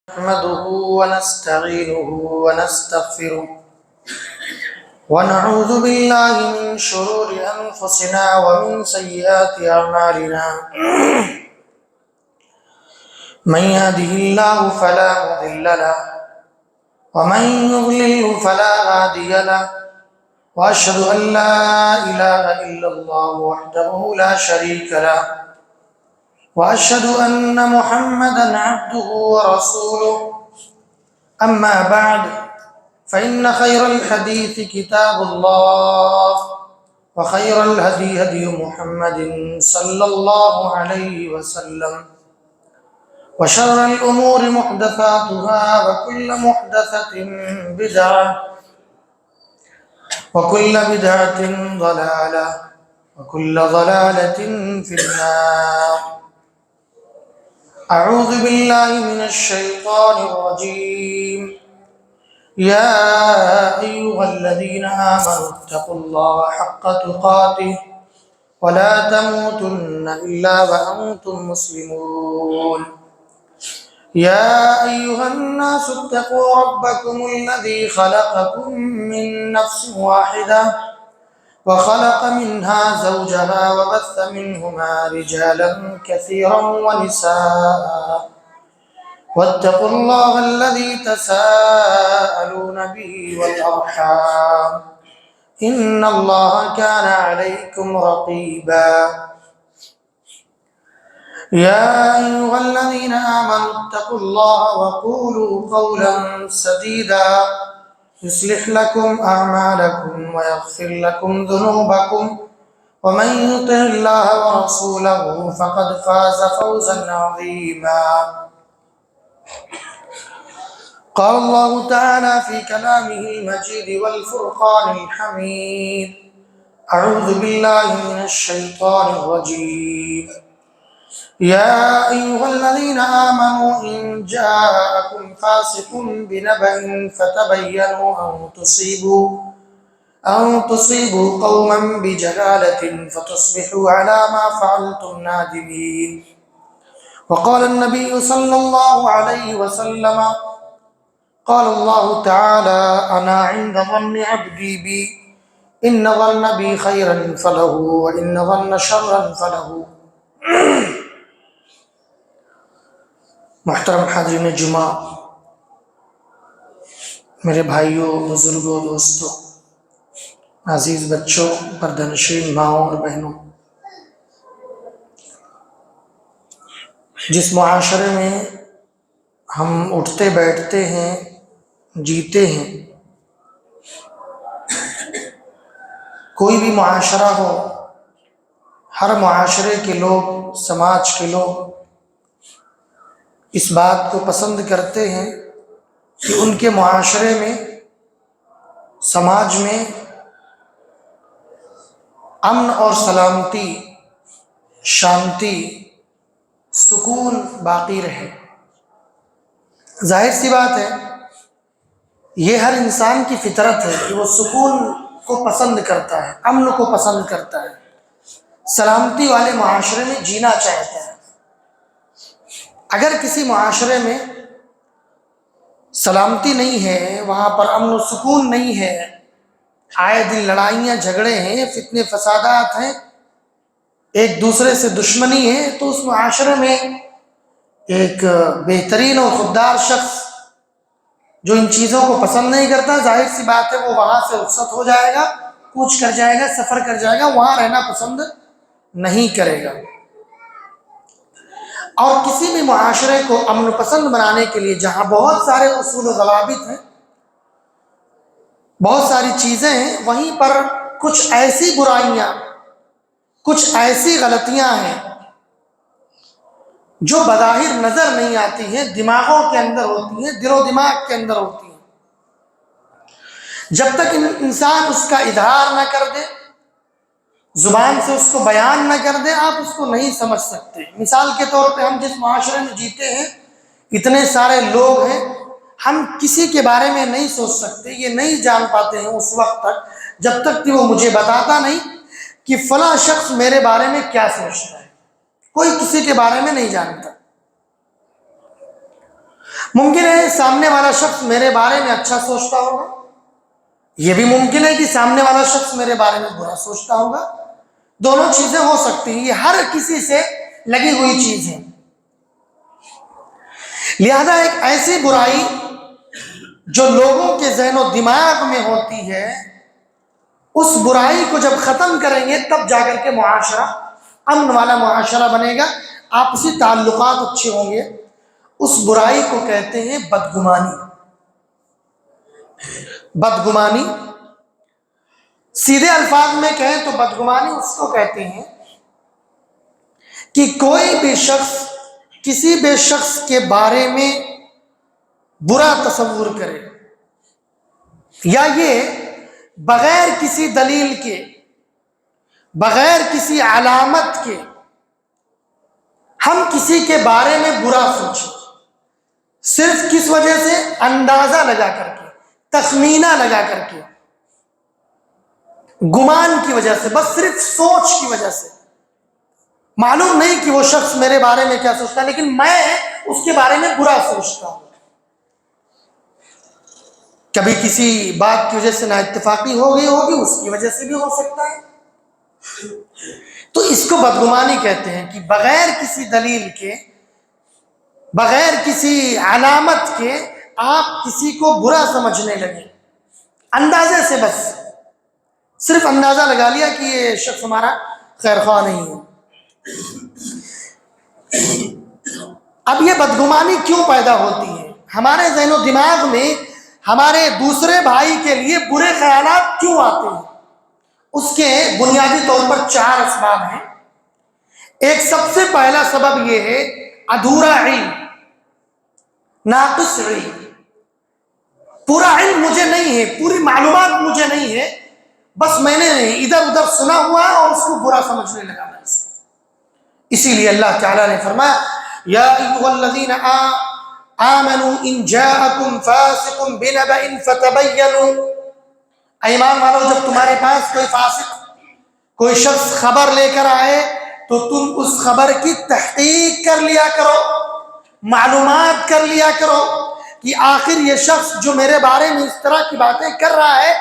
نحمده ونستعينه ونستغفره ونعوذ بالله من شرور أنفسنا ومن سيئات أعمالنا من يهده الله فلا مضل له ومن يضلل فلا هادي له وأشهد أن لا إله إلا الله وحده لا شريك له وأشهد أن محمدًا عبده ورسوله أما بعد فإن خير الحديث كتاب الله وخير الهدي هدي محمد صلى الله عليه وسلم وشر الأمور محدثاتها وكل محدثة بدعة وكل بدعة ضلالة وكل ضلالة في النار. أعوذ بالله من الشيطان الرجيم. يا أيها الذين آمنوا اتقوا الله حق تقاته ولا تموتن إلا وأنتم مسلمون. يا أيها الناس اتقوا ربكم الذي خلقكم من نفس واحدة وخلق منها زوجها وبث منهما رجالا كثيرا ونساء واتقوا الله الذي تساءلون به والأرحام إن الله كان عليكم رقيبا. يا أيها الذين آمنوا اتقوا الله وقولوا قولا سديدا يصلح لكم أعمالكم ويغفر لكم ذنوبكم ومن يطع الله ورسوله فقد فاز فوزا عظيما. قال الله تعالى في كلامه المجيد والفرقان الحميد. أعوذ بالله من الشيطان الرجيم. يا أيها الذين آمنوا إن جاءكم فاسق بنبأ فتبينوا أن تصيبوا قوما بجهالة فتصبحوا على ما فعلتم نادمين. وقال النبي صلى الله عليه وسلم قال الله تعالى أنا عند ظن عبدي بي إن ظن بي خيرا فله وإن ظن شرا فله. محترم حاضرین جمعہ، میرے بھائیوں، بزرگوں، دوستوں، عزیز بچوں، پردہ-نشین ماؤں اور بہنوں، جس معاشرے میں ہم اٹھتے بیٹھتے ہیں، جیتے ہیں، کوئی بھی معاشرہ ہو، ہر معاشرے کے لوگ، سماج کے لوگ اس بات کو پسند کرتے ہیں کہ ان کے معاشرے میں، سماج میں امن اور سلامتی، شانتی، سکون باقی رہے. ظاہر سی بات ہے، یہ ہر انسان کی فطرت ہے کہ وہ سکون کو پسند کرتا ہے، امن کو پسند کرتا ہے، سلامتی والے معاشرے میں جینا چاہتا ہے. اگر کسی معاشرے میں سلامتی نہیں ہے، وہاں پر امن و سکون نہیں ہے، آئے دن لڑائیاں جھگڑے ہیں، فتنے فسادات ہیں، ایک دوسرے سے دشمنی ہے، تو اس معاشرے میں ایک بہترین اور خوددار شخص جو ان چیزوں کو پسند نہیں کرتا، ظاہر سی بات ہے وہ وہاں سے رخصت ہو جائے گا، کوچ کر جائے گا، سفر کر جائے گا، وہاں رہنا پسند نہیں کرے گا. اور کسی بھی معاشرے کو امن پسند بنانے کے لیے جہاں بہت سارے اصول و ضوابط ہیں، بہت ساری چیزیں ہیں، وہیں پر کچھ ایسی برائیاں، کچھ ایسی غلطیاں ہیں جو بظاہر نظر نہیں آتی ہیں، دماغوں کے اندر ہوتی ہیں، دل و دماغ کے اندر ہوتی ہیں. جب تک انسان اس کا اظہار نہ کر دے، زبان سے اس کو بیان نہ کر دے، آپ اس کو نہیں سمجھ سکتے. مثال کے طور پہ ہم جس معاشرے میں جیتے ہیں، اتنے سارے لوگ ہیں، ہم کسی کے بارے میں نہیں سوچ سکتے، یہ نہیں جان پاتے ہیں اس وقت تک جب تک کہ وہ مجھے بتاتا نہیں کہ فلاں شخص میرے بارے میں کیا سوچتا ہے. کوئی کسی کے بارے میں نہیں جانتا. ممکن ہے سامنے والا شخص میرے بارے میں اچھا سوچتا ہوگا، یہ بھی ممکن ہے کہ سامنے والا شخص میرے بارے میں برا سوچتا ہوگا، دونوں چیزیں ہو سکتی ہیں، یہ ہر کسی سے لگی ہوئی چیز ہے۔ لہذا ایک ایسی برائی جو لوگوں کے ذہن و دماغ میں ہوتی ہے، اس برائی کو جب ختم کریں گے تب جا کر کے معاشرہ امن والا معاشرہ بنے گا، آپسی تعلقات اچھے ہوں گے۔ اس برائی کو کہتے ہیں بدگمانی۔ بدگمانی سیدھے الفاظ میں کہیں تو بدگمانی اس کو کہتے ہیں کہ کوئی بھی شخص کسی بھی شخص کے بارے میں برا تصور کرے، یا یہ بغیر کسی دلیل کے، بغیر کسی علامت کے ہم کسی کے بارے میں برا سوچیں، صرف کس وجہ سے؟ اندازہ لگا کر کے، تخمینہ لگا کر کے، گمان کی وجہ سے، بس صرف سوچ کی وجہ سے۔ معلوم نہیں کہ وہ شخص میرے بارے میں کیا سوچتا ہے، لیکن میں اس کے بارے میں برا سوچتا ہوں۔ کبھی کسی بات کی وجہ سے نا اتفاقی ہو گئی ہوگی، اس کی وجہ سے بھی ہو سکتا ہے، تو اس کو بدگمانی کہتے ہیں کہ بغیر کسی دلیل کے، بغیر کسی علامت کے آپ کسی کو برا سمجھنے لگے، اندازے سے، بس صرف اندازہ لگا لیا کہ یہ شخص ہمارا خیر خواہ نہیں ہے۔ اب یہ بدگمانی کیوں پیدا ہوتی ہے؟ ہمارے ذہن و دماغ میں ہمارے دوسرے بھائی کے لیے برے خیالات کیوں آتے ہیں؟ اس کے بنیادی طور پر 4 اسباب ہیں۔ ایک سب سے پہلا سبب یہ ہے ادھورا علم، ناقص علم۔ پورا علم مجھے نہیں ہے، پوری معلومات مجھے نہیں ہے، بس میں نے ادھر ادھر سنا ہوا ہے اور اس کو برا سمجھنے لگا میں سے۔ اسی لیے اللہ تعالیٰ نے فرمایا یا ایھا الذین آمنوا ان جاءکم فاسق بنبأ فتبینوا، ایمان والو جب تمہارے پاس کوئی فاسق، کوئی شخص خبر لے کر آئے تو تم اس خبر کی تحقیق کر لیا کرو، معلومات کر لیا کرو کہ آخر یہ شخص جو میرے بارے میں اس طرح کی باتیں کر رہا ہے،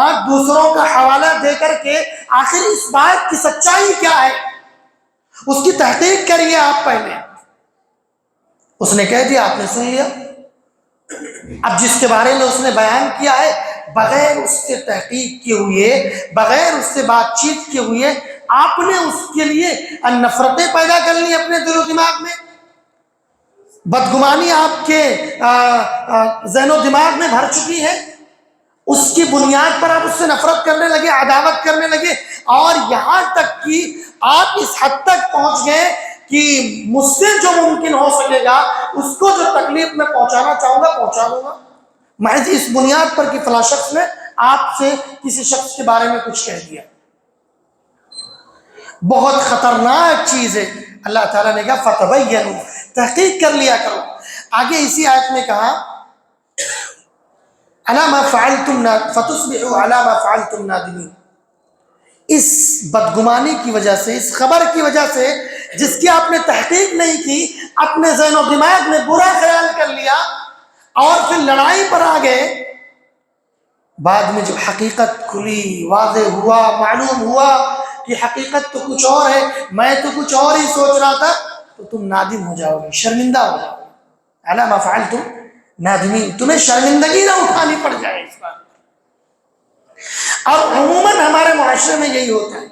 آپ دوسروں کا حوالہ دے کر کے آخر اس بات کی سچائی کیا ہے، اس کی تحقیق کریے آپ پہلے۔ اس نے کہہ دیا، آپ نے سن لیا، اب جس کے بارے میں اس نے بیان کیا ہے، بغیر اس سے تحقیق کیے ہوئے، بغیر اس سے بات چیت کیے ہوئے آپ نے اس کے لیے نفرتیں پیدا کر لی اپنے دل و دماغ میں، بدگمانی آپ کے ذہن و دماغ میں بھر چکی ہے، اس کی بنیاد پر آپ اس سے نفرت کرنے لگے، عداوت کرنے لگے، اور یہاں تک کہ آپ اس حد تک پہنچ گئے کہ مجھ سے جو ممکن ہو سکے گا اس کو جو تکلیف میں پہنچانا چاہوں گا پہنچا دوں گا، محض اس بنیاد پر کہ فلاں شخص نے آپ سے کسی شخص کے بارے میں کچھ کہہ دیا۔ بہت خطرناک چیز ہے۔ اللہ تعالیٰ نے کہا فتبینوا، تحقیق کر لیا کرو۔ آگے اسی آیت میں کہا علی ما فعلتم فتصبحوا علی ما فعلتم نادمین، اس بدگمانی کی وجہ سے، اس خبر کی وجہ سے جس کی آپ نے تحقیق نہیں کی، اپنے ذہن و دماغ میں برا خیال کر لیا اور پھر لڑائی پر آ گئے، بعد میں جو حقیقت کھلی، واضح ہوا، معلوم ہوا کہ حقیقت تو کچھ اور ہے، میں تو کچھ اور ہی سوچ رہا تھا، تو تم نادم ہو جاؤ گے، شرمندہ ہو جاؤ گے۔ علی ما فعلتم نادمین، تمہیں شرمندگی نہ اٹھانی پڑ جائے اس بات۔ اور عموماً ہمارے معاشرے میں یہی ہوتا ہے،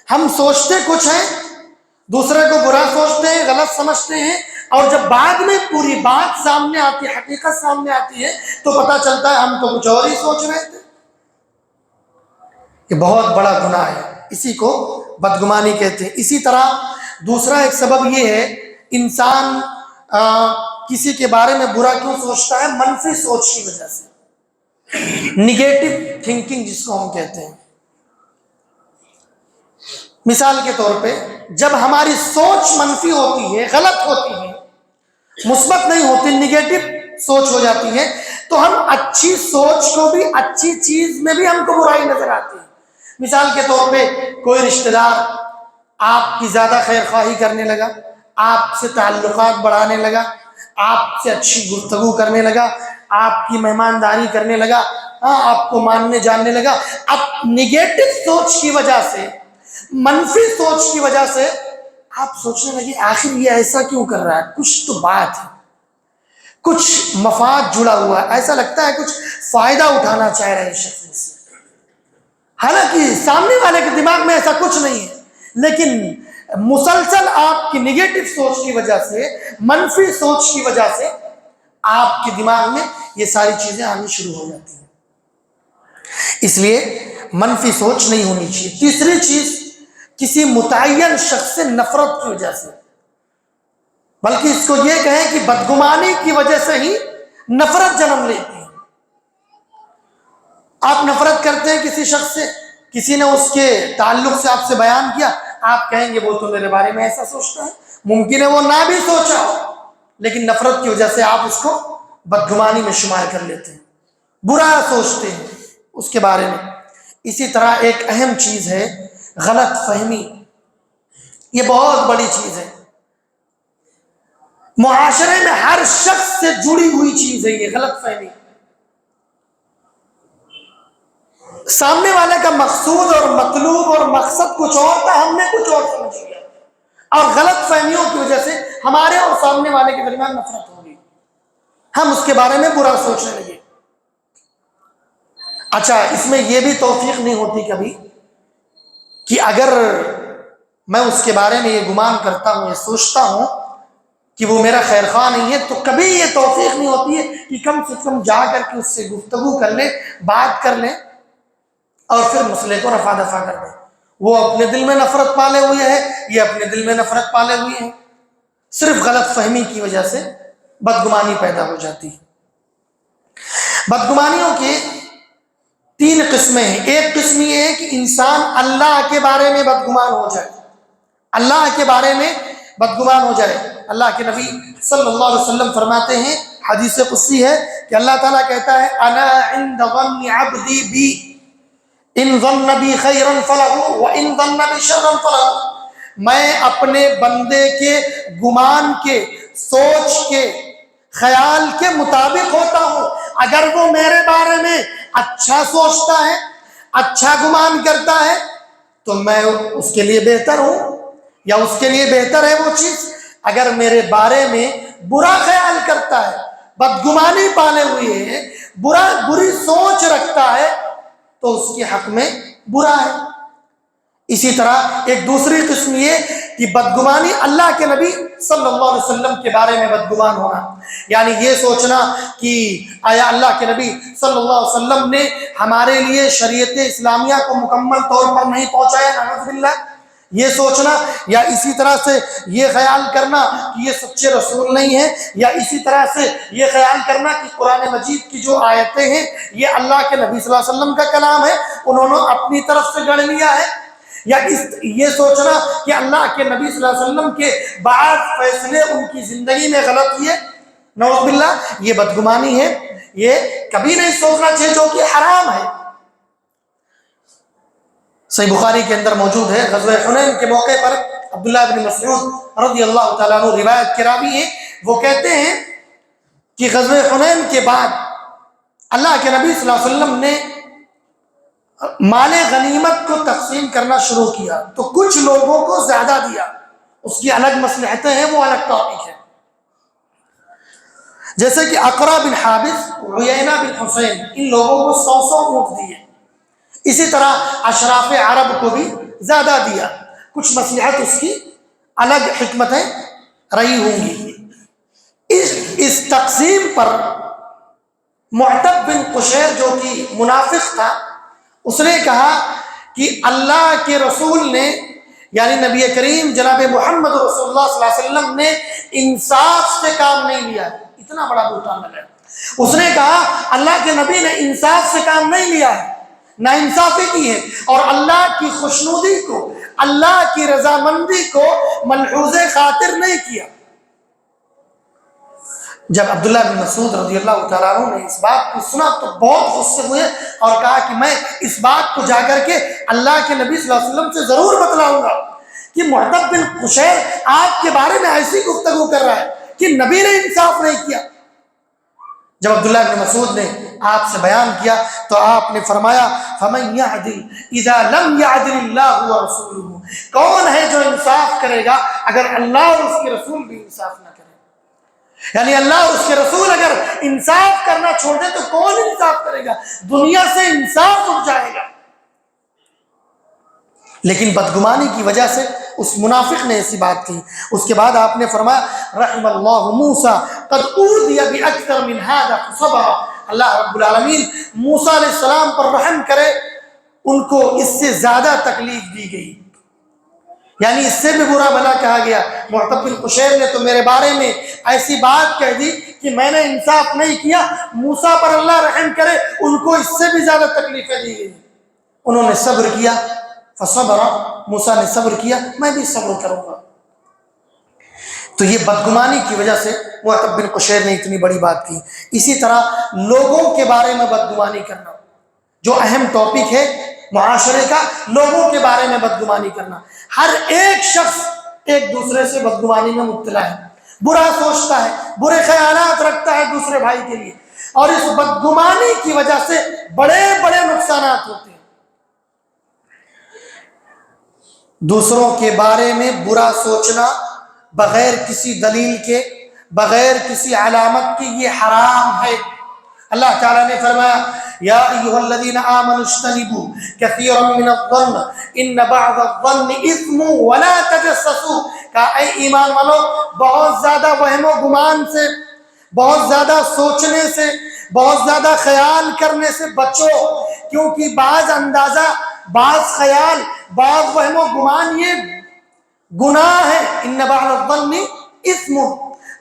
ہم سوچتے کچھ ہیں، دوسرے کو برا سوچتے ہیں، غلط سمجھتے ہیں، اور جب بعد میں پوری بات سامنے آتی ہے، حقیقت سامنے آتی ہے، تو پتہ چلتا ہے ہم تو کچھ اور ہی سوچ رہے تھے۔ یہ بہت بڑا گناہ ہے، اسی کو بدگمانی کہتے ہیں۔ اسی طرح دوسرا ایک سبب یہ ہے، انسان کسی کے بارے میں برا کیوں سوچتا ہے؟ منفی سوچ کی وجہ سے، نگیٹو تھنکنگ جس کو ہم کہتے ہیں۔ مثال کے طور پہ جب ہماری سوچ منفی ہوتی ہے، غلط ہوتی ہے، مثبت نہیں ہوتی، نگیٹو سوچ ہو جاتی ہے، تو ہم اچھی سوچ کو بھی، اچھی چیز میں بھی ہم کو برائی نظر آتی ہے۔ مثال کے طور پہ کوئی رشتہ دار آپ کی زیادہ خیر خواہی کرنے لگا، آپ سے تعلقات بڑھانے لگا، آپ سے اچھی گفتگو کرنے لگا، آپ کی مہمانداری کرنے لگا، آپ کو ماننے جاننے لگا. اب نگیٹو سوچ کی وجہ سے، منفی سوچ کی وجہ سے آپ سوچنے لگے آخر یہ ایسا کیوں کر رہا ہے، کچھ تو بات ہے، کچھ مفاد جڑا ہوا ہے، ایسا لگتا ہے کچھ فائدہ اٹھانا چاہ رہے ہیں شخص سے. حالانکہ سامنے والے کے دماغ میں ایسا کچھ نہیں ہے، لیکن مسلسل آپ کی نگیٹو سوچ کی وجہ سے، منفی سوچ کی وجہ سے آپ کے دماغ میں یہ ساری چیزیں آنی شروع ہو جاتی ہیں. اس لیے منفی سوچ نہیں ہونی چاہیے. تیسری چیز، کسی متعین شخص سے نفرت کی وجہ سے، بلکہ اس کو یہ کہیں کہ بدگمانی کی وجہ سے ہی نفرت جنم لیتی ہے. آپ نفرت کرتے ہیں کسی شخص سے، کسی نے اس کے تعلق سے آپ سے بیان کیا، آپ کہیں گے وہ تو میرے بارے میں ایسا سوچتا ہے. ممکن ہے وہ نہ بھی سوچا ہو، لیکن نفرت کی وجہ سے آپ اس کو بدگمانی میں شمار کر لیتے ہیں، برا سوچتے ہیں اس کے بارے میں. اسی طرح ایک اہم چیز ہے غلط فہمی. یہ بہت بڑی چیز ہے، معاشرے میں ہر شخص سے جڑی ہوئی چیز ہے یہ غلط فہمی. سامنے والے کا مقصود اور مطلوب اور مقصد کچھ اور تھا، ہم نے کچھ اور سمجھ لیا، اور غلط فہمیوں کی وجہ سے ہمارے اور سامنے والے کے درمیان نفرت ہو گئی، ہم اس کے بارے میں برا سوچنے لگے. اچھا، اس میں یہ بھی توفیق نہیں ہوتی کبھی کہ اگر میں اس کے بارے میں یہ گمان کرتا ہوں، یہ سوچتا ہوں کہ وہ میرا خیر خواہ نہیں ہے، تو کبھی یہ توفیق نہیں ہوتی ہے کہ کم سے کم جا کر کے اس سے گفتگو کر لیں، بات کر لیں، اور پھر مسئلے کو رفع دفع کر دیں. وہ اپنے دل میں نفرت پالے ہوئے ہیں، یہ اپنے دل میں نفرت پالے ہوئے ہیں، صرف غلط فہمی کی وجہ سے بدگمانی پیدا ہو جاتی ہے. بدگمانیوں کی 3 قسمیں ہیں. ایک قسم یہ ہے کہ انسان اللہ کے بارے میں بدگمان ہو جائے، اللہ کے بارے میں بدگمان ہو جائے. اللہ کے نبی صلی اللہ علیہ وسلم فرماتے ہیں، حدیث قدسی ہے کہ اللہ تعالیٰ کہتا ہے انا عند ظن عبدی بی ان ظن بی خیرا فلہ وان ظن بی شرا فلہ. میں اپنے بندے کے گمان کے، سوچ کے، خیال کے مطابق ہوتا ہوں. اگر وہ میرے بارے میں اچھا سوچتا ہے، اچھا گمان کرتا ہے، تو میں اس کے لیے بہتر ہوں، یا اس کے لیے بہتر ہے وہ چیز. اگر میرے بارے میں برا خیال کرتا ہے، بدگمانی پالے ہوئے ہے، بری سوچ رکھتا ہے، تو اس کے حق میں برا ہے. اسی طرح ایک دوسری قسم یہ کہ بدگمانی اللہ کے نبی صلی اللہ علیہ وسلم کے بارے میں بدگمان ہونا، یعنی یہ سوچنا کہ آیا اللہ کے نبی صلی اللہ علیہ وسلم نے ہمارے لیے شریعت اسلامیہ کو مکمل طور پر نہیں پہنچایا، نعوذ باللہ، یہ سوچنا، یا اسی طرح سے یہ خیال کرنا کہ یہ سچے رسول نہیں ہیں، یا اسی طرح سے یہ خیال کرنا کہ قرآن مجید کی جو آیتیں ہیں یہ اللہ کے نبی صلی اللہ علیہ وسلم کا کلام ہے، انہوں نے اپنی طرف سے گڑھ لیا ہے، یا یہ سوچنا کہ اللہ کے نبی صلی اللہ علیہ وسلم کے بعض فیصلے ان کی زندگی میں غلط ہوئے، نعوذ باللہ. یہ بدگمانی ہے، یہ کبھی نہیں سوچنا چاہیے، جو کہ حرام ہے. صحیح بخاری کے اندر موجود ہے، غزوہ حنین کے موقع پر عبداللہ بن مسعود رضی اللہ تعالیٰ عنہ روایت کے راوی ہیں، وہ کہتے ہیں کہ غزوہ حنین کے بعد اللہ کے نبی صلی اللہ علیہ وسلم نے مال غنیمت کو تقسیم کرنا شروع کیا، تو کچھ لوگوں کو زیادہ دیا، اس کی الگ مصلحتیں ہیں، وہ الگ ٹاپک ہے. جیسے کہ اقرا بن حابس، عیینہ بن حسین، ان لوگوں کو 100 اونٹ دیے. اسی طرح اشراف عرب کو بھی زیادہ دیا، کچھ مصلحت اس کی الگ حکمتیں رہی ہوں گی. اس تقسیم پر معتب بن قشیر جو کہ منافق تھا، اس نے کہا کہ اللہ کے رسول نے، یعنی نبی کریم جناب محمد رسول اللہ صلی اللہ علیہ وسلم نے انصاف سے کام نہیں لیا. اتنا بڑا بہتان لگا. اس نے کہا اللہ کے نبی نے انصاف سے کام نہیں لیا ہے، ناانصافی کی ہے، اور اللہ کی خوشنودی کو، اللہ کی رضامندی کو ملحوظ خاطر نہیں کیا. جب عبداللہ بن مسعود رضی اللہ تعالیٰ عنہ نے اس بات کو سنا تو بہت غصے ہوئے، اور کہا کہ میں اس بات کو جا کر کے اللہ کے نبی صلی اللہ علیہ وسلم سے ضرور بتلاؤں گا کہ معتب بن قشیر آپ کے بارے میں ایسی گفتگو کر رہا ہے، کہ نبی نے انصاف نہیں کیا؟ جب عبداللہ بن مسعود نے آپ سے بیان کیا تو آپ نے فرمایا فَمَن يَعْدِلْ إِذَا لَمْ يَعْدِلِ اللَّهُ وَرَسُولُهُ، کون ہے جو انصاف کرے گا اگر اللہ اور اس کے رسول بھی انصاف نہ کرے؟ یعنی اللہ اور اس کے رسول اگر انصاف کرنا چھوڑ دے تو کون انصاف کرے گا؟ دنیا سے انصاف اٹھ جائے گا۔ لیکن بدگمانی کی وجہ سے اس منافق نے ایسی بات کی۔ اس کے بعد آپ نے فرمایا رحم اللہ موسیٰ قد اوذی باکثر من ھذا فصبر، اللہ رب العالمین موسیٰ علیہ السلام پر رحم کرے، ان کو اس سے زیادہ تکلیف دی گئی، یعنی اس سے بھی برا بھلا کہا گیا۔ معتب بن قشیر نے تو میرے بارے میں ایسی بات کہہ دی کہ میں نے انصاف نہیں کیا، موسیٰ پر اللہ رحم کرے ان کو اس سے بھی زیادہ تکلیفیں دی گئی۔ انہوں نے صبر کیا، فصبر، موسیٰ نے صبر کیا، میں بھی صبر کروں گا۔ تو یہ بدگمانی کی وجہ سے معتب بن قشیر نے اتنی بڑی بات کی۔ اسی طرح لوگوں کے بارے میں بدگمانی کرنا، جو اہم ٹاپک ہے معاشرے کا، لوگوں کے بارے میں بدگمانی کرنا۔ ہر ایک شخص ایک دوسرے سے بدگمانی میں مبتلا ہے، برا سوچتا ہے، برے خیالات رکھتا ہے دوسرے بھائی کے لیے، اور اس بدگمانی کی وجہ سے بڑے بڑے نقصانات ہوتے ہیں۔ دوسروں کے بارے میں برا سوچنا بغیر کسی دلیل کے، بغیر کسی علامت کے، یہ حرام ہے۔ اللہ تعالیٰ نے فرمایا یا ایھا الذین آمنوا اجتنبوا کثیرا من الظن ان بعض الظن اثم ولا تجسسوا، کہا اے ایمان والو بہت زیادہ وہم و گمان سے، بہت زیادہ سوچنے سے، بہت زیادہ خیال کرنے سے بچو، کیونکہ بعض اندازہ، بعض خیال، بعض وہم و گمان یہ گناہ ہے۔ ان بعض الظن اثم،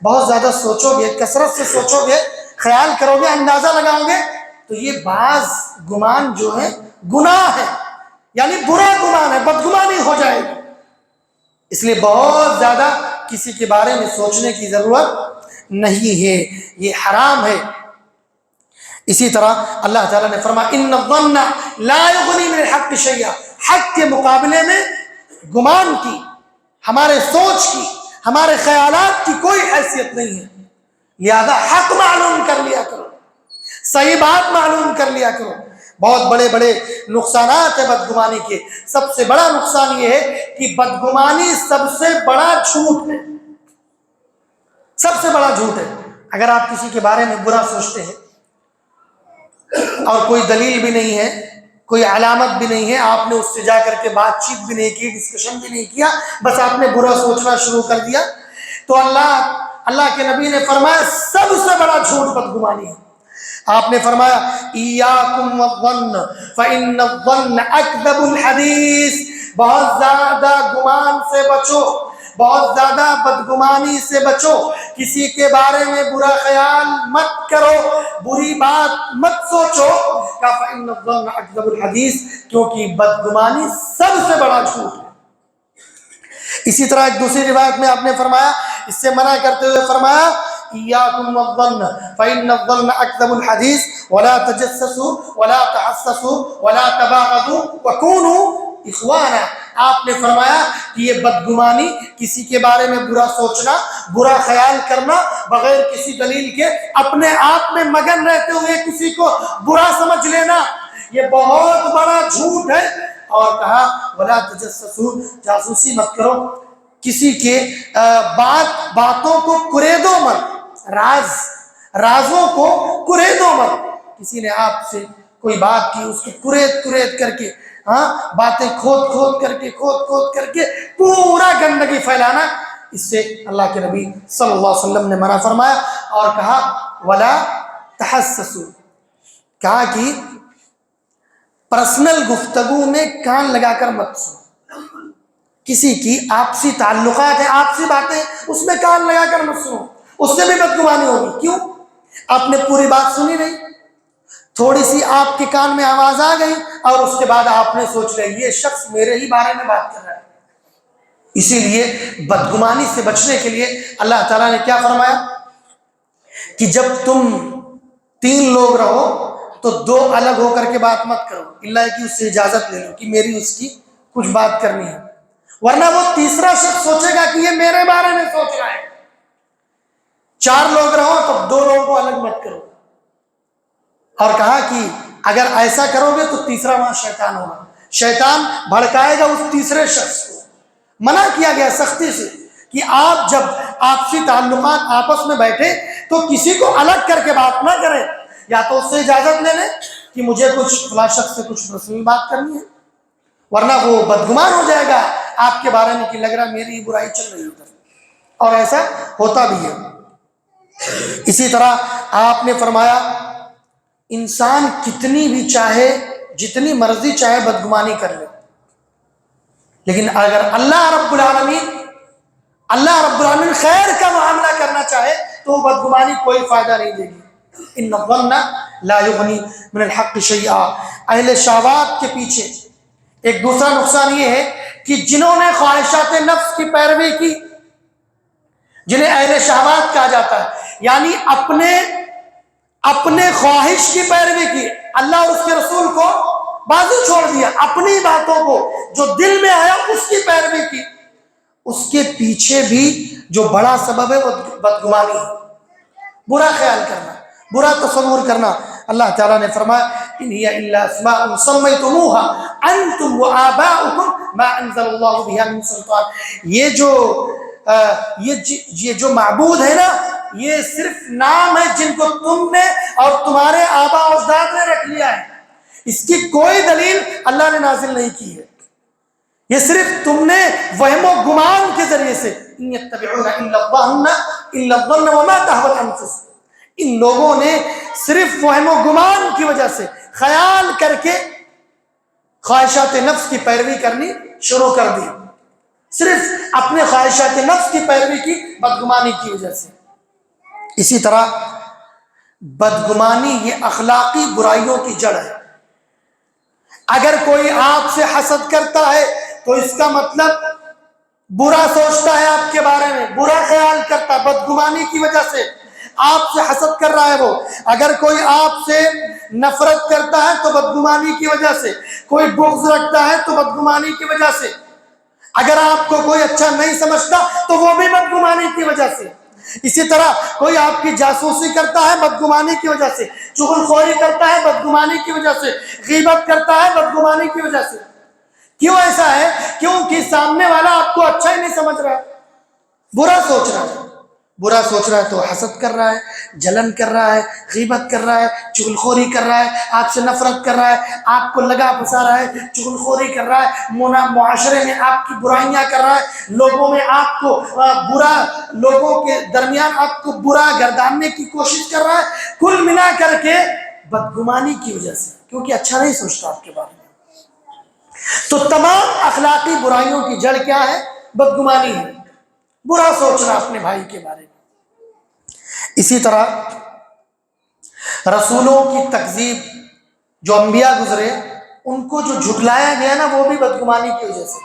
بہت زیادہ سوچو گے، کثرت سے سوچو گے، خیال کرو گے، اندازہ لگاؤ گے تو یہ بعض گمان جو ہے گناہ ہے، یعنی برا گمان ہے، بدگمانی ہو جائے گی۔ اس لیے بہت زیادہ کسی کے بارے میں سوچنے کی ضرورت نہیں ہے، یہ حرام ہے۔ اسی طرح اللہ تعالیٰ نے فرمایا ان الظن لا یغنی من الحق شیئا، حق کے مقابلے میں گمان کی، ہمارے سوچ کی، ہمارے خیالات کی کوئی حیثیت نہیں ہے، لہذا حق معلوم کر لیا کرو، صحیح بات معلوم کر لیا کرو۔ بہت بڑے بڑے نقصانات ہیں بدگمانی کے۔ سب سے بڑا نقصان یہ ہے کہ بدگمانی سب سے بڑا جھوٹ ہے، سب سے بڑا جھوٹ ہے۔ اگر آپ کسی کے بارے میں برا سوچتے ہیں اور کوئی دلیل بھی نہیں ہے، کوئی علامت بھی نہیں ہے، آپ نے اس سے جا کر کے بات چیت بھی نہیں کی، ڈسکشن بھی نہیں کیا، بس آپ نے برا سوچنا شروع کر دیا، تو اللہ کے نبی نے فرمایا سب سے بڑا جھوٹ بدگمانی ہے۔ آپ نے فرمایا ایاکم والظن فإن الظن اکذب الحدیث، بہت زیادہ گمان سے بچو، بہت زیادہ بدگمانی سے بچو، کسی کے بارے میں برا خیال مت کرو، بری بات مت سوچو، کہ فإن الظن اکذب الحدیث، کیونکہ بدگمانی سب سے بڑا جھوٹ ہے۔ اسی طرح ایک دوسری روایت میں آپ نے فرمایا، اس سے منع کرتے ہوئے فرمایا ایاکم والظن فإن الظن اکذب الحدیث ولا تجسسوا ولا تحسسوا ولا تباغضوا وكونوا اخوانا۔ آپ نے فرمایا کہ یہ بدگمانی، کسی کے بارے میں برا سوچنا، برا خیال کرنا، بغیر کسی دلیل کے اپنے آپ میں مگن رہتے ہوئے کسی کو برا سمجھ لینا، یہ بہت بڑا جھوٹ ہے۔ اور کہا ولا تجسسوا، جاسوسی مت کرو، کسی کے باتوں کو کریدو مت، رازوں کو کریدو مت۔ کسی نے آپ سے کوئی بات کی، اس کو کرید کر کے، باتیں کھود کر کے پورا گندگی پھیلانا، اس سے اللہ کے نبی صلی اللہ علیہ وسلم نے منع فرمایا۔ اور کہا ولا تحسسوا، کہا کہ پرسنل گفتگو میں کان لگا کر مت سنو، کسی کی آپسی تعلقات ہیں، آپسی باتیں، اس میں کان لگا کر مت سنو، اس سے بھی بدگمانی ہوگی۔ کیوں؟ آپ نے پوری بات سنی نہیں، تھوڑی سی آپ کے کان میں آواز آ گئی اور اس کے بعد آپ نے سوچ لیا یہ شخص میرے ہی بارے میں بات کر رہا ہے۔ اسی لیے بدگمانی سے بچنے کے لیے اللہ تعالیٰ نے کیا فرمایا کہ جب تم 3 لوگ رہو تو 2 الگ ہو کر کے بات مت کرو، اللہ کہ اس سے اجازت لے لو کہ میری اس کی کچھ بات کرنی ہے، ورنہ وہ تیسرا شخص سوچے گا کہ یہ میرے بارے میں سوچ رہا ہے۔ 4 لوگ رہو تو 2 لوگوں کو الگ مت کرو، اور کہا کہ اگر ایسا کرو گے تو تیسرا وہاں شیطان ہوگا، شیطان بھڑکائے گا اس تیسرے شخص کو۔ منع کیا گیا سختی سے کہ آپ جب آپسی تعلقات آپس میں بیٹھے تو کسی کو الگ کر کے بات نہ کریں، یا تو اس سے اجازت لے لیں کہ مجھے کچھ فلاں شخص سے کچھ رسمی بات کرنی ہے، ورنہ وہ بدگمان ہو جائے گا آپ کے بارے میں کہ لگ رہا میری برائی چل رہی ہے ادھر، اور ایسا ہوتا بھی ہے۔ اسی طرح آپ نے فرمایا انسان کتنی بھی چاہے، جتنی مرضی چاہے بدگمانی کر لے، لیکن اگر اللہ رب العالمین خیر کا معاملہ کرنا چاہے تو وہ بدگمانی کوئی فائدہ نہیں دے گی۔ ان الظن لا یغنی من الحق شیئا۔ اہل شہوات کے پیچھے ایک دوسرا نقصان یہ ہے کہ جنہوں نے خواہشات نفس کی پیروی کی، جنہیں اہل شہوات کہا جاتا ہے، یعنی اپنے خواہش کی پیروی کی، اللہ اور اس کے رسول کو بازو چھوڑ دیا، اپنی باتوں کو جو دل میں آیا اس کی پیروی کی، اس کے پیچھے بھی جو بڑا سبب ہے وہ بدگمانی ہے، برا خیال کرنا، برا تصور کرنا۔ اللہ تعالیٰ نے فرمایا ان ہی الا اسماء سمیتموها انتم وآباؤکم ما انزل اللہ بها من سلطان۔ یہ جو معبود ہے نا، یہ صرف نام ہے جن کو تم نے اور تمہارے آباء و اجداد نے رکھ لیا ہے، اس کی کوئی دلیل اللہ نے نازل نہیں کی ہے، یہ صرف تم نے وہم و گمان کے ذریعے سے ان یتبعون الا الظن وما تهوى الانفس، ان لوگوں نے صرف وہم و گمان کی وجہ سے خیال کر کے خواہشات نفس کی پیروی کرنی شروع کر دی، صرف اپنے خواہشات نفس کی پیروی کی بدگمانی کی وجہ سے۔ اسی طرح بدگمانی یہ اخلاقی برائیوں کی جڑ ہے۔ اگر کوئی آپ سے حسد کرتا ہے تو اس کا مطلب برا سوچتا ہے آپ کے بارے میں، برا خیال کرتا، بدگمانی کی وجہ سے آپ سے حسد کر رہا ہے وہ۔ اگر کوئی آپ سے نفرت کرتا ہے تو بدگمانی کی وجہ سے، کوئی بغض رکھتا ہے تو بدگمانی کی وجہ سے، اگر آپ کو کوئی اچھا نہیں سمجھتا تو وہ بھی بدگمانی کی وجہ سے۔ اسی طرح کوئی آپ کی جاسوسی کرتا ہے بدگمانی کی وجہ سے، چغل خوری کرتا ہے بدگمانی کی وجہ سے، غیبت کرتا ہے بدگمانی کی وجہ سے۔ کیوں ایسا ہے؟ کیونکہ سامنے والا آپ کو اچھا ہی نہیں سمجھ رہا ہے، برا سوچ رہا ہے، برا سوچ رہا ہے تو حسد کر رہا ہے، جلن کر رہا ہے، غیبت کر رہا ہے، چغل خوری کر رہا ہے، آپ سے نفرت کر رہا ہے، آپ کو لگا پھنسا رہا ہے، چغل خوری کر رہا ہے، معاشرے میں آپ کی برائیاں کر رہا ہے، لوگوں میں آپ کو لوگوں کے درمیان آپ کو برا گرداننے کی کوشش کر رہا ہے، کل ملا کر کے بدگمانی کی وجہ سے، کیونکہ اچھا نہیں سوچتا آپ کے بارے میں۔ تو تمام اخلاقی برائیوں کی جڑ کیا ہے؟ بدگمانی ہے، برا سوچنا اپنے بھائی کے بارے میں۔ اسی طرح رسولوں کی تکذیب، جو انبیاء گزرے ان کو جو جھٹلایا گیا نا، وہ بھی بدگمانی کی وجہ سے،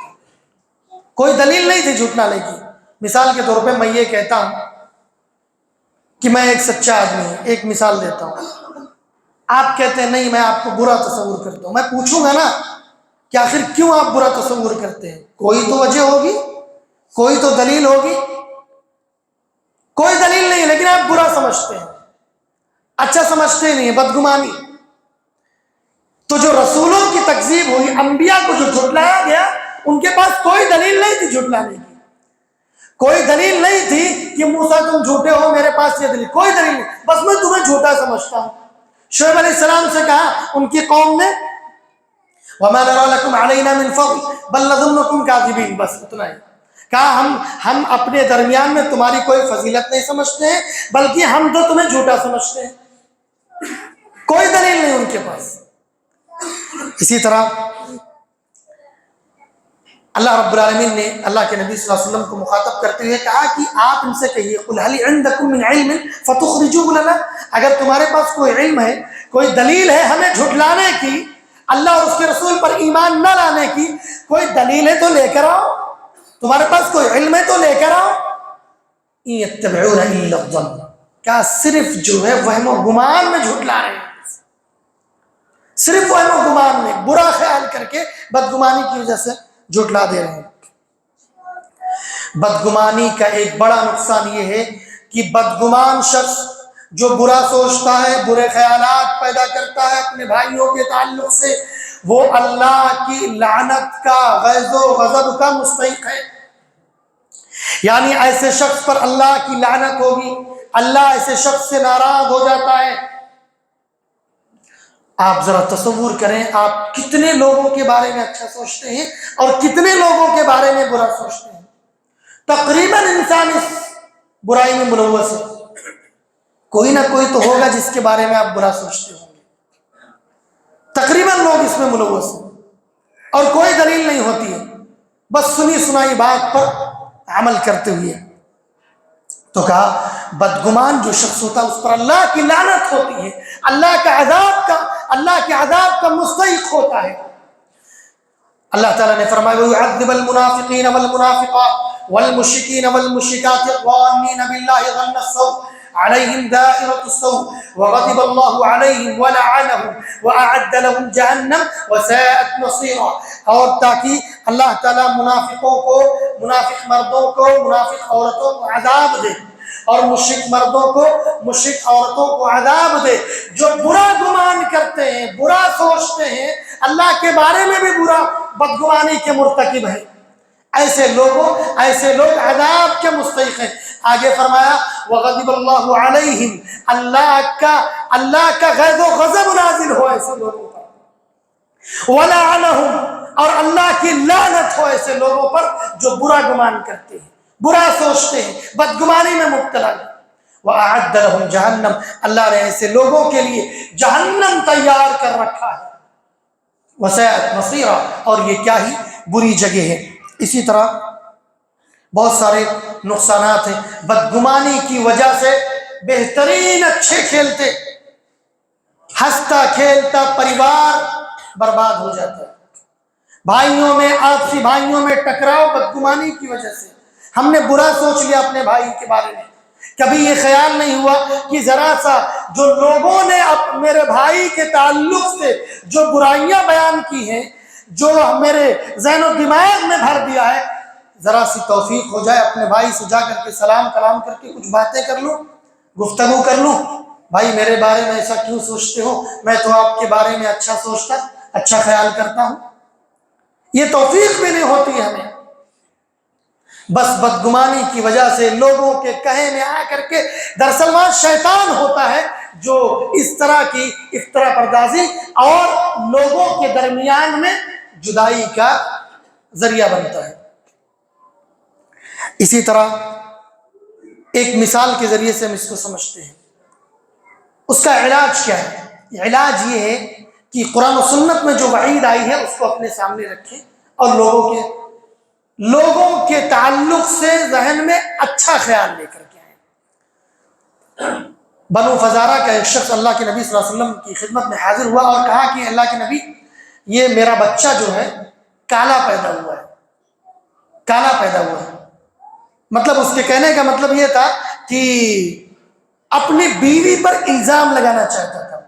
کوئی دلیل نہیں تھی جھٹلانے کی۔ مثال کے طور پہ میں یہ کہتا ہوں کہ میں ایک سچا آدمی ہوں، ایک مثال دیتا ہوں، آپ کہتے ہیں نہیں میں آپ کو برا تصور کرتا ہوں، میں پوچھوں گا نا کہ آخر کیوں آپ برا تصور کرتے ہیں؟ کوئی تو وجہ ہوگی، کوئی تو دلیل ہوگی، کوئی دلیل نہیں ہے لیکن آپ برا سمجھتے ہیں، اچھا سمجھتے نہیں ہیں، بدگمانی۔ تو جو رسولوں کی تکذیب ہوئی، انبیاء کو جو جھٹلایا گیا، ان کے پاس کوئی دلیل نہیں تھی جھٹلانے کی، کوئی دلیل نہیں تھی کہ موسیٰ تم جھوٹے ہو، میرے پاس یہ دلیل، کوئی دلیل نہیں، بس میں تمہیں جھوٹا سمجھتا ہوں۔ شعیب علیہ السلام سے کہا ان کی قوم نے وَمَا نَرَى لَكُمْ عَلَيْنَا مِنْ فَضْلٍ بَلْ نَظُنُّكُمْ كَاذِبِينَ، بس اتنا ہی کہا، ہم اپنے درمیان میں تمہاری کوئی فضیلت نہیں سمجھتے ہیں، بلکہ ہم تو تمہیں جھوٹا سمجھتے ہیں، کوئی دلیل نہیں ان کے پاس۔ اسی طرح اللہ رب العالمین نے اللہ کے نبی صلی اللہ علیہ وسلم کو مخاطب کرتے ہوئے کہا کہ آپ ان سے کہیے قُلْ هَلْ عِنْدَكُمْ مِنْ عِلْمٍ فَتُخْرِجُوهُ لَنَا، اگر تمہارے پاس کوئی علم ہے، کوئی دلیل ہے ہمیں جھٹلانے کی، اللہ اور اس کے رسول پر ایمان نہ لانے کی، کوئی دلیل ہے تو لے کر آؤ، تمہارے پاس کوئی علم ہے تو لے کر آؤ۔ إِن يَتَّبِعُونَ إِلَّا الظَّنَّ، کیا صرف جو ہے وہم و گمان میں جھٹلا رہے ہیں، صرف وہم و گمان میں برا خیال کر کے بدگمانی کی وجہ سے جھٹلا دے رہے ہیں۔ بدگمانی کا ایک بڑا نقصان یہ ہے کہ بدگمان شخص جو برا سوچتا ہے، برے خیالات پیدا کرتا ہے اپنے بھائیوں کے تعلق سے، وہ اللہ کی لعنت کا، غیظ و غضب کا مستحق ہے۔ یعنی ایسے شخص پر اللہ کی لعنت ہوگی، اللہ ایسے شخص سے ناراض ہو جاتا ہے۔ آپ ذرا تصور کریں، آپ کتنے لوگوں کے بارے میں اچھا سوچتے ہیں اور کتنے لوگوں کے بارے میں برا سوچتے ہیں۔ تقریباً انسان اس برائی میں ملوث ہے، کوئی نہ کوئی تو ہوگا جس کے بارے میں آپ برا سوچتے ہوں گے۔ تقریباً لوگ اس میں ملوث ہیں اور کوئی دلیل نہیں ہوتی ہے، بس سنی سنائی بات پر عمل کرتے ہوئے۔ تو کہا بدگمان جو شخص ہوتا ہے اس پر اللہ کی لعنت ہوتی ہے، اللہ کے عذاب کا مستحق ہوتا ہے۔ اللہ تعالیٰ نے فرمایا وَيُعَذِّبَ الْمُنَافِقِينَ وَالْمُنَافِقَاتِ وَالْمُشْرِكِينَ وَالْمُشْرِكَاتِ الظَّانِّينَ بِاللَّهِ ظَنَّ السَّوْءِ عَلَيْهِمْ دَائِرَةُ السَّوْءِ وَغَضِبَ اللَّهُ عَلَيْهِمْ وَلَعَنَهُمْ وَأَعَدَّ لَهُمْ جَهَنَّمَ وَسَاءَتْ مَصِيرًا۔ اور تاکہ اللہ تعالیٰ منافق مردوں کو، منافق عورتوں کو عذاب دے، اور مشرک مردوں کو، مشرک عورتوں کو عذاب دے، جو برا گمان کرتے ہیں، برا سوچتے ہیں، اللہ کے بارے میں بھی برا بدگمانی کے مرتکب ہیں۔ ایسے لوگ عذاب کے مستحق ہیں۔ آگے فرمایا وَغَضِبَ اللَّهُ عَلَيْهِمْ، اللہ کا غیظ و غضب نازل ہو ایسے لوگوں پر، وَلَعَنَهُمْ، اور اللہ کی لعنت ہو ایسے لوگوں پر جو برا گمان کرتے ہیں، برا سوچتے ہیں، بدگمانی میں مبتلا ہیں۔ وَأَعَدَّ لَهُمْ جَهَنَّمَ، اللہ نے ایسے لوگوں کے لیے جہنم تیار کر رکھا ہے۔ وَسَاءَتْ مَصِيرًا، اور یہ کیا ہی بری جگہ ہے۔ اسی طرح بہت سارے نقصانات ہیں۔ بدگمانی کی وجہ سے بہترین اچھے کھیلتے، ہنستا کھیلتا پریوار برباد ہو جاتا ہے۔ بھائیوں میں، آپسی بھائیوں میں ٹکراؤ بدگمانی کی وجہ سے۔ ہم نے برا سوچ لیا اپنے بھائی کے بارے میں، کبھی یہ خیال نہیں ہوا کہ ذرا سا جو لوگوں نے میرے بھائی کے تعلق سے جو برائیاں بیان کی ہیں، جو میرے ذہن و دماغ میں بھر دیا ہے، ذرا سی توفیق ہو جائے اپنے بھائی سے جا کر کے سلام کلام کر کے کچھ باتیں کر لوں، گفتگو کر لوں، بھائی میرے بارے میں ایسا کیوں سوچتے ہو، میں تو آپ کے بارے میں اچھا سوچتا، اچھا خیال کرتا ہوں۔ یہ توفیق بھی نہیں ہوتی ہے ہمیں، بس بدگمانی کی وجہ سے لوگوں کے کہے میں آ کر کے، دراصل وہاں شیطان ہوتا ہے جو اس طرح کی افطرا پردازی اور لوگوں کے درمیان میں جدائی کا ذریعہ بنتا ہے۔ اسی طرح ایک مثال کے ذریعے سے ہم اس کو سمجھتے ہیں، اس کا علاج کیا ہے؟ علاج یہ ہے کہ قرآن و سنت میں جو وعید آئی ہے اس کو اپنے سامنے رکھیں اور لوگوں کے تعلق سے ذہن میں اچھا خیال لے کر کے آئیں۔ بنو فزارہ کا ایک شخص اللہ کے نبی صلی اللہ علیہ وسلم کی خدمت میں حاضر ہوا اور کہا کہ اللہ کے نبی، یہ میرا بچہ جو ہے کالا پیدا ہوا ہے، کالا پیدا ہوا ہے۔ مطلب اس کے کہنے کا مطلب یہ تھا کہ اپنی بیوی پر الزام لگانا چاہتا تھا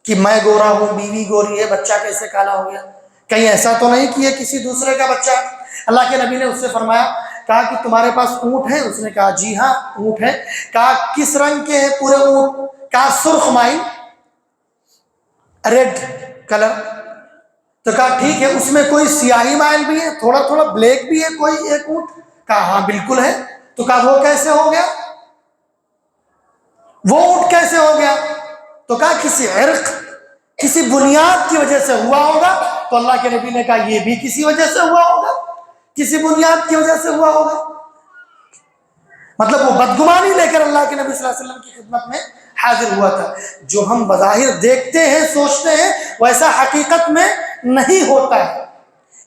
کہ میں گورا ہوں، بیوی گوری ہے، بچہ کیسے کالا ہو گیا، کہیں ایسا تو نہیں کہ یہ کسی دوسرے کا بچہ ہے۔ اللہ کے نبی نے اس سے فرمایا، کہا کہ تمہارے پاس اونٹ ہے؟ اس نے کہا جی ہاں اونٹ ہے۔ کہا کس رنگ کے ہیں پورے اونٹ؟ کہا سرخ مائل، ریڈ کلر۔ تو کہا ٹھیک ہے، اس میں کوئی سیاہی مائل بھی ہے، تھوڑا تھوڑا بلیک بھی ہے کوئی ایک اونٹ؟ کہا ہاں بالکل ہے۔ تو کہا وہ کیسے ہو گیا، وہ اونٹ کیسے ہو گیا؟ تو کہا کسی عرق، کسی بنیاد کی وجہ سے ہوا ہوگا۔ تو اللہ کے نبی نے کہا یہ بھی کسی وجہ سے ہوا ہوگا، کسی بنیاد کی وجہ سے ہوا ہوگا۔ مطلب وہ بدگمانی لے کر اللہ کے نبی صلی اللہ علیہ وسلم کی خدمت میں حاضر ہوا تھا۔ جو ہم بظاہر دیکھتے ہیں، سوچتے ہیں، ویسا حقیقت میں نہیں ہوتا ہے۔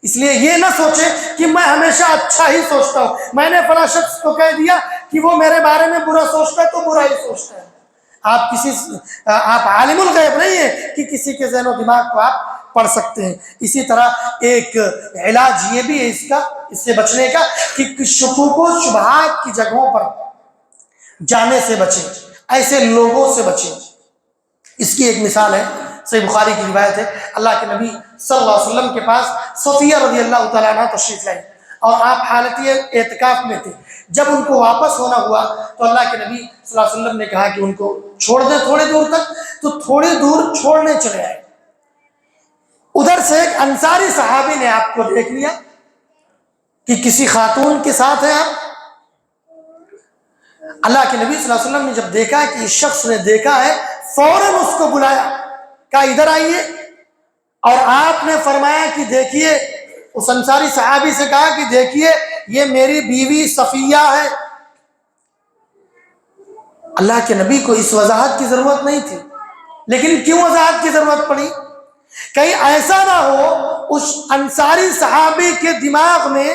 اس لیے یہ نہ سوچیں کہ میں ہمیشہ اچھا ہی سوچتا ہوں، میں نے فلاں شخص کو کہہ دیا کہ وہ میرے بارے میں برا سوچتا ہے تو برا ہی سوچتا ہے۔ آپ عالم الغیب نہیں ہیں کہ کسی کے ذہن و دماغ کو آپ پڑھ سکتے ہیں۔ اسی طرح ایک علاج یہ بھی ہے اس سے بچنے کا کہ شکوک و شبہات کی جگہوں پر جانے سے بچیں، ایسے لوگوں سے بچیں۔ اس کی ایک مثال ہے، صحیح بخاری کی روایت ہے، اللہ کے نبی صلی اللہ علیہ وسلم کے پاس صفیہ رضی اللہ تعالیٰ عنہ تشریف لائی۔ اور آپ حالت اعتکاف میں تھے. جب ان کو واپس ہونا ہوا تو اللہ کے نبی صلی اللہ علیہ وسلم نے کہا کہ ان کو چھوڑ دیں تھوڑی دور تک. تو تھوڑی دور چھوڑنے چلے آئے. ادھر سے ایک انصاری صحابی نے آپ کو دیکھ لیا کہ کسی خاتون کے ساتھ ہیں آپ. اللہ کے نبی صلی اللہ علیہ وسلم نے جب دیکھا کہ اس شخص نے دیکھا ہے فوراً اس کو بلایا, کہا ادھر آئیے. اور آپ نے فرمایا کہ دیکھیے, اس انصاری صحابی سے کہا کہ دیکھیے یہ میری بیوی صفیہ ہے. اللہ کے نبی کو اس وضاحت کی ضرورت نہیں تھی, لیکن کیوں وضاحت کی ضرورت پڑی؟ کہیں ایسا نہ ہو اس انصاری صحابی کے دماغ میں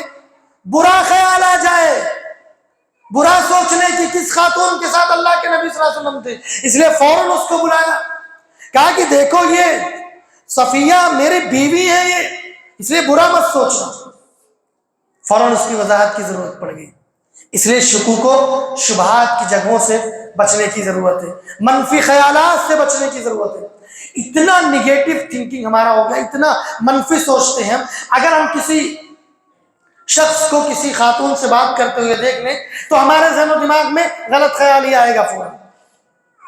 برا خیال آ جائے, برا سوچنے کی کس خاتون کے ساتھ اللہ کے نبی صلی اللہ علیہ وسلم تھے. اس لیے فوراً اس کو بلایا, کہا کہ دیکھو یہ صفیہ میری بیوی ہے, یہ اس لیے برا مت سوچنا. فوراً اس کی وضاحت کی ضرورت پڑ گئی. اس لیے شکوک و شبہات کی جگہوں سے بچنے کی ضرورت ہے, منفی خیالات سے بچنے کی ضرورت ہے. اتنا نگیٹو تھنکنگ ہمارا ہو گیا, اتنا منفی سوچتے ہیں. اگر ہم کسی شخص کو کسی خاتون سے بات کرتے ہوئے دیکھ لیں تو ہمارے ذہن و دماغ میں غلط خیال ہی آئے گا فوراً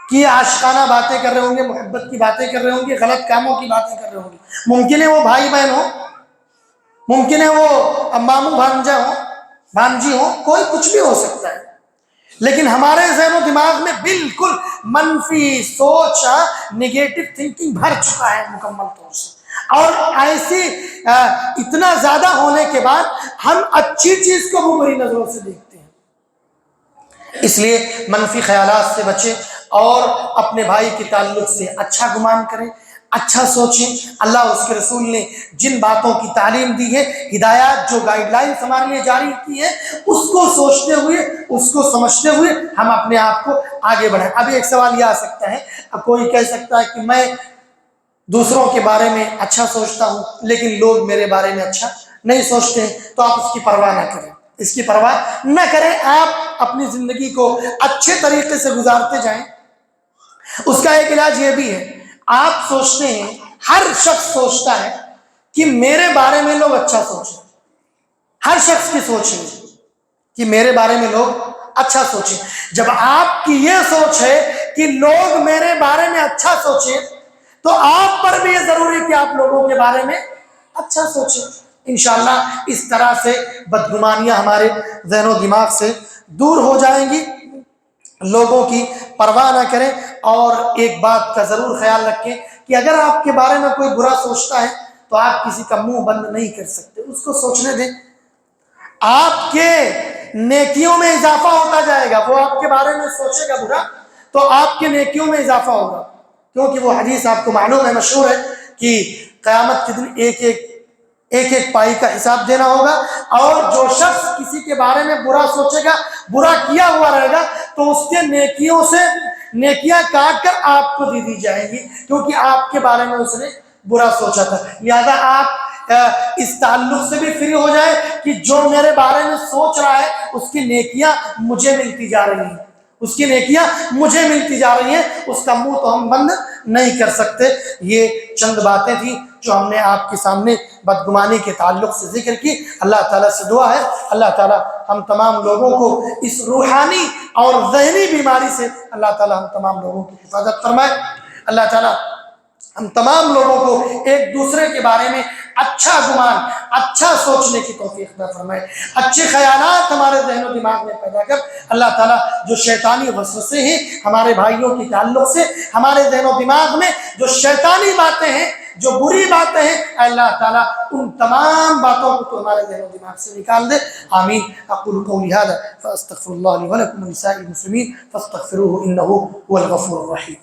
کہ یہ عاشقانہ باتیں کر رہے ہوں گے, محبت کی باتیں کر رہے ہوں گے, غلط کاموں کی باتیں کر رہے ہوں گے. ممکن ہے وہ بھائی بہن ہو, ممکن ہے وہ ماموں بھانجا ہو, بھانجی ہو, کوئی کچھ بھی ہو سکتا ہے. لیکن ہمارے ذہن و دماغ میں بالکل منفی سوچ, نگیٹو تھنکنگ بھر چکا ہے مکمل طور سے. اور ایسی اتنا زیادہ ہونے کے بعد ہم اچھی چیز کو بھی بری نظروں سے دیکھتے ہیں. اس لیے منفی خیالات سے بچیں اور اپنے بھائی کے تعلق سے اچھا گمان کریں, اچھا سوچیں. اللہ اور اس کے رسول نے جن باتوں کی تعلیم دی ہے, ہدایات جو گائیڈ لائنز ہمارے لیے جاری کی ہے, اس کو سوچتے ہوئے, اس کو سمجھتے ہوئے ہم اپنے آپ کو آگے بڑھائیں. ابھی ایک سوال یہ آ سکتا ہے, اب کوئی کہہ سکتا ہے کہ میں دوسروں کے بارے میں اچھا سوچتا ہوں لیکن لوگ میرے بارے میں اچھا نہیں سوچتے ہیں. تو آپ اس کی پرواہ نہ کریں, اس کی پرواہ نہ کریں. آپ اپنی زندگی کو اچھے طریقے سے گزارتے جائیں. اس کا ایک علاج یہ بھی ہے, آپ سوچتے ہیں, ہر شخص سوچتا ہے کہ میرے بارے میں لوگ اچھا سوچیں. ہر شخص کی سوچ ہے کہ میرے بارے میں لوگ اچھا سوچیں. جب آپ کی یہ سوچ ہے کہ لوگ میرے بارے میں اچھا سوچیں تو آپ پر بھی یہ ضروری ہے کہ آپ لوگوں کے بارے میں اچھا سوچیں. انشاءاللہ اس طرح سے بدگمانیاں ہمارے ذہن و دماغ سے دور ہو جائیں گی. لوگوں کی پرواہ نہ کریں. اور ایک بات کا ضرور خیال رکھیں کہ اگر آپ کے بارے میں کوئی برا سوچتا ہے تو آپ کسی کا منہ بند نہیں کر سکتے, اس کو سوچنے دیں. آپ کے نیکیوں میں اضافہ ہوتا جائے گا. وہ آپ کے بارے میں سوچے گا برا تو آپ کے نیکیوں میں اضافہ ہوگا, کیونکہ وہ حدیث آپ کو معلوم ہے, مشہور ہے کہ قیامت کے دن ایک ایک پائی کا حساب دینا ہوگا. اور جو شخص کسی کے بارے میں برا سوچے گا, برا کیا ہوا رہے گا, تو اس کے نیکیوں سے نیکیاں کاٹ کر آپ کو دی جائیں گی, کیونکہ آپ کے بارے میں اس نے برا سوچا تھا. لہذا آپ اس تعلق سے بھی فری ہو جائے کہ جو میرے بارے میں سوچ رہا ہے اس کی نیکیاں مجھے ملتی جا رہی ہیں, اس کی نیکیاں مجھے ملتی جا رہی ہیں, اس کا منہ تو ہم بند نہیں کر سکتے. یہ چند باتیں تھیں جو ہم نے آپ کے سامنے بدگمانی کے تعلق سے ذکر کی. اللہ تعالیٰ سے دعا ہے اللہ تعالیٰ ہم تمام لوگوں کو اس روحانی اور ذہنی بیماری سے اللہ تعالیٰ ہم تمام لوگوں کی حفاظت فرمائے. اللہ تعالیٰ ہم تمام لوگوں کو ایک دوسرے کے بارے میں اچھا گمان, اچھا سوچنے کی توفیق عطا فرمائے. اچھے خیالات ہمارے ذہن و دماغ میں پیدا کر اللہ تعالیٰ جو شیطانی وسوسے ہیں ہمارے بھائیوں کے تعلق سے, ہمارے ذہن و دماغ میں جو شیطانی باتیں ہیں, جو بری باتیں ہیں, اللہ تعالیٰ ان تمام باتوں کو تو ہمارے ذہن و دماغ سے نکال دے. آمین. اقول قولی هذا فاستغفر الله لي ولكم ولسائر المسلمين فاستغفروه انه هو الغفور الرحيم.